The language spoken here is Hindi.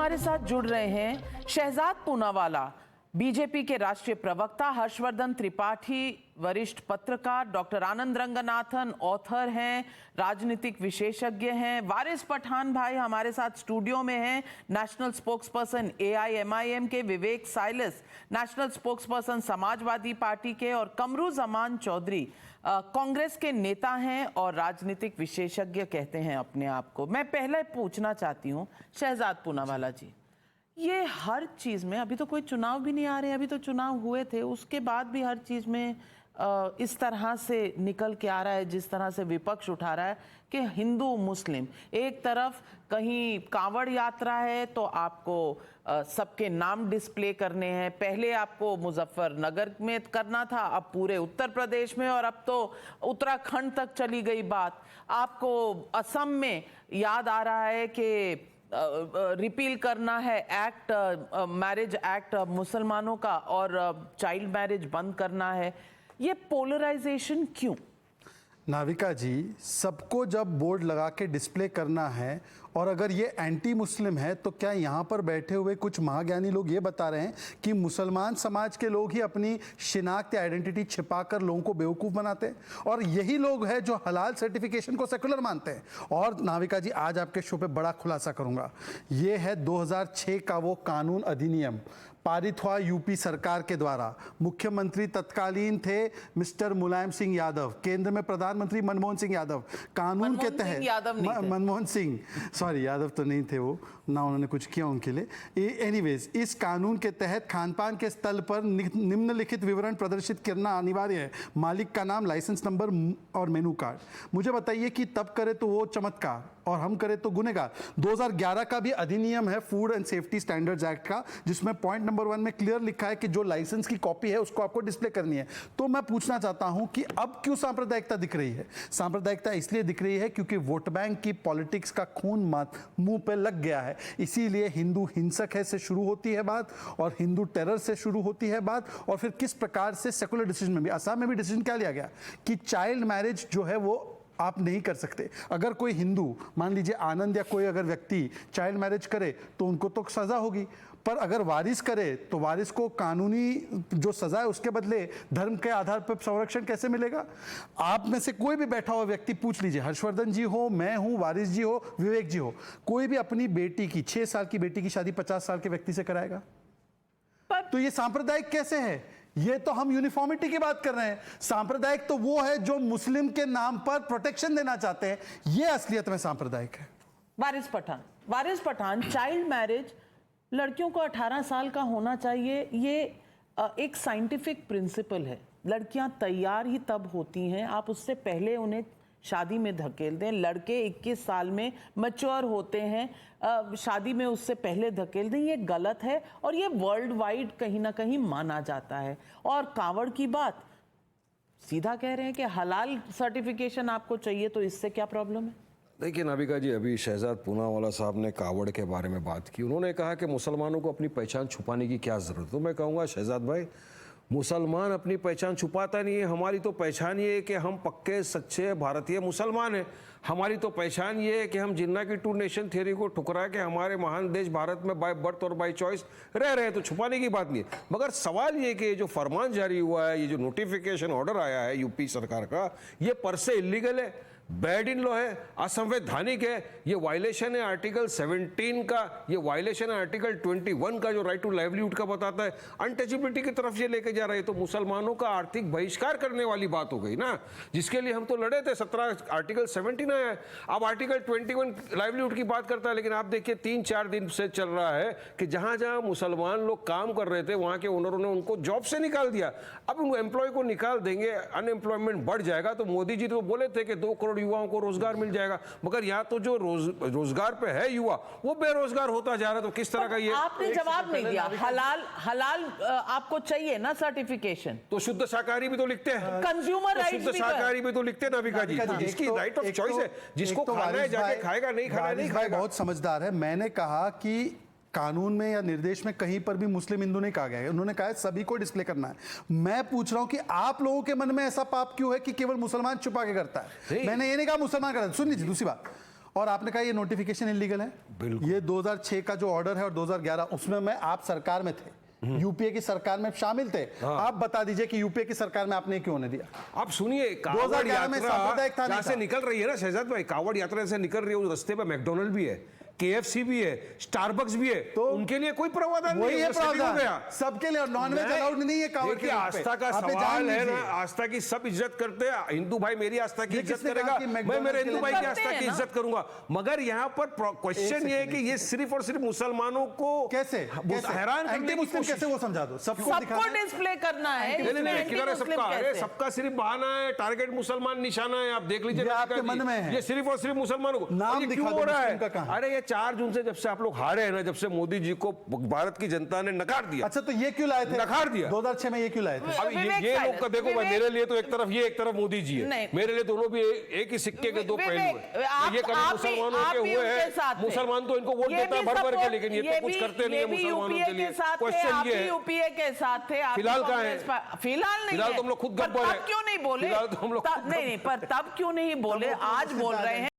हमारे साथ जुड़ रहे हैं शहजाद पूनावाला, बीजेपी के राष्ट्रीय प्रवक्ता, हर्षवर्धन त्रिपाठी, वरिष्ठ पत्रकार, डॉक्टर आनंद रंगनाथन, ऑथर हैं, राजनीतिक विशेषज्ञ हैं, वारिस पठान भाई हमारे साथ स्टूडियो में हैं, नेशनल स्पोक्सपर्सन AIMIM के Vivek Silas, national spokesperson Samajwadi party के, और कमरू जमान चौधरी कांग्रेस के नेता हैं और राजनीतिक विशेषज्ञ कहते हैं अपने आप को। मैं पहले पूछना चाहती हूँ शहजाद पूनावाला जी, ये हर चीज में, अभी तो कोई चुनाव भी नहीं आ रहे, अभी तो चुनाव हुए थे, उसके बाद भी हर चीज में इस तरह से निकल के आ रहा है, जिस तरह से विपक्ष उठा रहा है कि हिंदू मुस्लिम, एक तरफ कहीं कांवड़ यात्रा है तो आपको सबके नाम डिस्प्ले करने हैं, पहले आपको मुजफ्फरनगर में करना था, अब पूरे उत्तर प्रदेश में, और अब तो उत्तराखंड तक चली गई बात। आपको असम में याद आ रहा है कि रिपील करना है एक्ट, मैरिज एक्ट मुसलमानों का, और चाइल्ड मैरिज बंद करना है। ये पोलराइजेशन क्यों? नाविका जी, सबको जब बोर्ड लगा के डिस्प्ले करना है, और अगर ये एंटी मुस्लिम है, तो क्या यहाँ पर बैठे हुए कुछ महाज्ञानी लोग ये बता रहे हैं कि मुसलमान समाज के लोग ही अपनी शिनाख्त या आइडेंटिटी छिपाकर लोगों को बेवकूफ़ बनाते हैं, और यही लोग हैं जो हलाल सर्टिफिकेशन को सेकुलर मानते हैं? और नाविका जी, आज आपके शो पे बड़ा खुलासा करूंगा। ये है 2006 का वो कानून अधिनियम पारित हुआ यूपी सरकार के द्वारा। मुख्यमंत्री तत्कालीन थे मिस्टर मुलायम सिंह यादव, केंद्र में प्रधानमंत्री मनमोहन सिंह यादव। कानून के तहत मनमोहन सिंह, सॉरी यादव तो नहीं थे वो, ना उन्होंने कुछ किया उनके लिए। एनीवेज, इस कानून के तहत खानपान के स्थल पर निम्नलिखित विवरण प्रदर्शित करना अनिवार्य है: मालिक का नाम, लाइसेंस नंबर और मेनू कार्ड। मुझे बताइए कि तब करे तो वो चमत्कार और हम करें तो गुनहगार। 2011 का भी अधिनियम है food and safety standards act का, जिसमें पॉइंट नंबर 1 में क्लियर लिखा है कि जो लाइसेंस की कॉपी है उसको आपको डिस्प्ले करनी है। तो मैं पूछना चाहता हूं कि अब क्यों सांप्रदायिकता दिख रही है? सांप्रदायिकता इसलिए दिख रही है क्योंकि वोट बैंक की पॉलिटिक्स का खून मुंह पे लग गया है। इसीलिए हिंदू हिंसक है से शुरू होती है बात, और हिंदू टेरर से शुरू होती है बात, और फिर किस प्रकार से सेकुलर डिसीजन में भी, असम में भी डिसीजन क्या लिया गया कि चाइल्ड मैरिज जो है वो आप नहीं कर सकते। अगर कोई हिंदू, मान लीजिए आनंद या कोई अगर व्यक्ति चाइल्ड मैरिज करे तो उनको तो सजा होगी, पर अगर वारिस करे तो वारिस को कानूनी जो सजा है उसके बदले धर्म के आधार पर संरक्षण कैसे मिलेगा? आप में से कोई भी बैठा हुआ व्यक्ति पूछ लीजिए, हर्षवर्धन जी हो, मैं हूं, वारिस जी हो, विवेक जी हो, कोई भी अपनी बेटी की, 6 साल की बेटी की शादी 50 साल के व्यक्ति से कराएगा? तो ये सांप्रदायिक कैसे है? ये तो हम यूनिफॉर्मिटी की बात कर रहे हैं। सांप्रदायिक तो वो है जो मुस्लिम के नाम पर प्रोटेक्शन देना चाहते हैं, ये असलियत में सांप्रदायिक है। वारिस पठान, चाइल्ड मैरिज, लड़कियों को 18 साल का होना चाहिए, ये एक साइंटिफिक प्रिंसिपल है। लड़कियां तैयार ही तब होती हैं, आप उससे पहले उन्हें शादी में धकेल दें। लड़के 21 साल में मैच्योर होते हैं, शादी में उससे पहले धकेल दें, ये गलत है, और ये वर्ल्ड वाइड कहीं ना कहीं माना जाता है। और कांवड़ की बात, सीधा कह रहे हैं कि हलाल सर्टिफिकेशन आपको चाहिए, तो इससे क्या प्रॉब्लम है? देखिए नाविका जी, अभी शहजाद पूनावाला साहब ने कावड़ के बारे में बात की। उन्होंने कहा कि मुसलमानों को अपनी पहचान छुपाने की क्या ज़रूरत। तो मैं कहूँगा शहजाद भाई, मुसलमान अपनी पहचान छुपाता नहीं है। हमारी तो पहचान ये है कि हम पक्के सच्चे भारतीय मुसलमान हैं। हमारी तो पहचान ये है कि हम जिन्ना की टू नेशन थ्योरी को ठुकरा के हमारे महान देश भारत में बाय बर्थ और बाय चॉइस रह रहे हैं, तो छुपाने की बात नहीं है। मगर सवाल ये कि जो फरमान जारी हुआ है, ये जो नोटिफिकेशन ऑर्डर आया है यूपी सरकार का, ये पर से इलीगल है, बैड इन लॉ है, असंवैधानिक है, ये वायलेशन है आर्टिकल 17 का, ये वायलेशन है आर्टिकल 21 का जो राइट टू लाइवलीहुड का बताता है। अनटचेबिलिटी की तरफ ये लेके जा रहे हैं, तो मुसलमानों का आर्थिक बहिष्कार करने वाली बात हो गई ना, जिसके लिए हम तो लड़े थे। 17 आर्टिकल 17 आया है, अब आर्टिकल 21 लाइवलीहुड की बात करता है। लेकिन आप देखिए 3-4 दिन से चल रहा है कि जहां जहां मुसलमान लोग काम कर रहे थे, वहां के ओनरों ने उनको जॉब से निकाल दिया। अब उन एम्प्लॉय को निकाल देंगे, अनएम्प्लॉयमेंट बढ़ जाएगा। तो मोदी जी तो बोले थे कि 2 करोड़ युवाओं को रोजगार मिल जाएगा, मगर यहाँ तो जो रोजगार पे है युवा, वो बेरोजगार होता जा रहा है। तो किस तरह का ये आपने जवाब नहीं दिया। हलाल आपको चाहिए ना सर्टिफिकेशन, तो शुद्ध शाकाहारी भी तो लिखते हैं, कंज्यूमर राइट्स शुद्ध शाकाहारी भी तो लिखते हैं नाविका जी। जिसकी राइट ऑफ चॉइस है, जिसको खाना है जाके खाएगा, नहीं खाना नहीं खाएगा। बहुत समझदार है। मैंने कहा कि कानून में या निर्देश में कहीं पर भी मुस्लिम हिंदू नहीं कहा गया है, उन्होंने कहा है सभी को डिस्प्ले करना है। मैं पूछ रहा हूं कि आप लोगों के मन में ऐसा पाप क्यों है कि केवल मुसलमान छुपा के करता है? मैंने ये नहीं कहा मुसलमान करता है, सुन लीजिए दूसरी बात। और आपने कहा ये नोटिफिकेशन इलीगल है। बिल्कुल। ये 2006 का जो ऑर्डर है और 2011 उसमें मैं आप सरकार में थे, यूपीए की सरकार में शामिल थे। आप बता दीजिए कि यूपीए की सरकार में आपने क्यों नहीं दिया? आप सुनिए, कावड़ 2011 में सांप्रदायिक था, यात्रा नहीं जहाँ से था। निकल रही है ना शहजाद भाई, कावड़ यात्रा से निकल रही है, उस रास्ते पे मैकडोनल्ड भी है, केएफसी भी है, स्टारबक्स भी है, तो उनके लिए कोई प्रावधान नहीं वही है वो setting हो प्रावधान गया। सबके लिए, नॉनवेज मैं- अलाउड नहीं है कावड़ के देखिए, रूप पे। आस्था का आप ये जान सवाल है ना, लीजिए। आस्था की सब इज्जत करते हैं। हिंदू भाई मेरी आस्था की ये इज्जत किसने करेगा, कहा कि मैं मैकडोनल्ड मेरे के हिंदू लिए भाई की करते आस्था हैं की ना? इज्जत करूंगा। मगर यहाँ पर क्वेश्चन ये है कि ये सिर्फ और सिर्फ मुसलमानों को कैसे हैरान करने एंटी की मुस्लिम कोशिश। कैसे वो समझा दो, सबको सबको दिखाना है। डिस्प्ले करना है, नहीं, इसमें नहीं, किधर है anti-Muslim सबका? अरे कैसे? सबका सिर्फ बहाना है, टारगेट मुसलमान निशाना है। आप देख लीजिए, ये मैंने आपके कहा मन में है। ये सिर्फ और सिर्फ मुसलमानों को। नाम और ये दिखा क्यों दो हो रहा मुस्लिम का है? कहाँ? अरे ये 4 जून से जब से आप लोग हारे हैं ना, जब से मोदी जी को भारत की जनता ने नकार दिया, अच्छा तो ये क्यों लाए थे? नकार दिया। 2006 में ये क्यों लाए थे? अब विवेक ये लोग साइलेंस, का देखो भाई, विवेक- मेरे लिए तो एक तरफ ये, एक तरफ मोदी जी नहीं। है। मेरे लिए दोनों भी एक ही सिक्के के दो विवेक, पहलू है। आप- ये कभी आप भी- मुसलमानों आप के भी हुए उनके हैं, साथ थे। मुसलमान तो इनको वोट ये देता है भी भर भर के, support- लेकिन ये तो कुछ करते नहीं है मुसलमानों के लिए। क्वेश्चन आप ये भी है, यूपीए के साथ थे, आप भी फिलहाल कहाँ कांग्रेस है? पा- फिलहाल नहीं फिलहाल है। तो हम लोग खुद पर गब्बर तब हैं। क्यों नहीं बोले? फिलहाल तो हम लोग खुद नहीं, पर तब क्यों नहीं बोले? तब वो आज बोल रहे हैं।